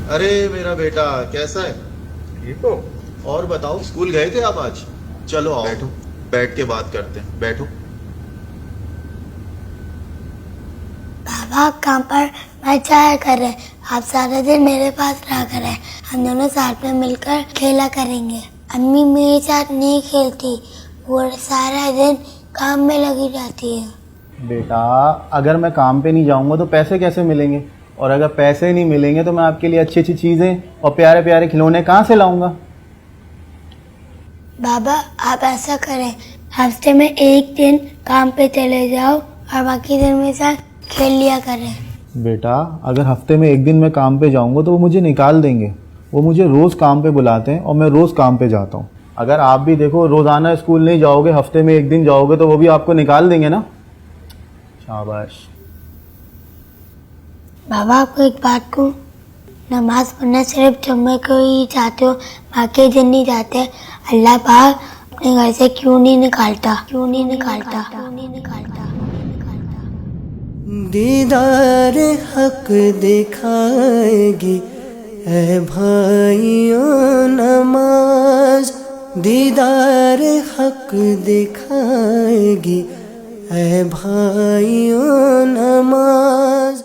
अरे मेरा बेटा कैसा है? ठीक हो? और बताओ, स्कूल गए थे आप आज? चलो आओ, बैठो, बैठ के बात करते हैं, बैठो। बाबा आप काम पर मत जाया कर रहे, आप सारा दिन मेरे पास रहा करें, हम दोनों साथ में मिलकर खेला करेंगे। अम्मी मेरे साथ नहीं खेलती, वो सारा दिन काम में लगी रहती है। बेटा अगर मैं काम पे नहीं जाऊंगा तो पैसे कैसे मिलेंगे, और अगर पैसे नहीं मिलेंगे तो मैं आपके लिए अच्छी अच्छी चीजें और प्यारे प्यारे खिलौने कहाँ से लाऊंगा। बाबा आप ऐसा करें, हफ्ते में एक दिन काम पे चले जाओ और बाकी दिन मेरे साथ खेल लिया करें। बेटा अगर हफ्ते में एक दिन मैं काम पे जाऊंगा तो वो मुझे निकाल देंगे, वो मुझे रोज काम पे बुलाते हैं और मैं रोज काम पे जाता हूँ। अगर आप भी देखो रोजाना स्कूल नहीं जाओगे, हफ्ते में एक दिन जाओगे तो वो भी आपको निकाल देंगे ना। शाबाश। बाबा आपको एक बात कहूं, नमाज पढ़ना सिर्फ जुम्मे को ही चाहते हो, बाकी दिन नहीं जाते। अल्लाह पाक अपने घर से क्यों नहीं निकालता, क्यों नहीं निकालता, क्यों नहीं निकालता। दीदार हक दिखाएगी ऐ भाइयों नमाज, दीदार हक दिखाएगी ऐ भाइयों नमाज।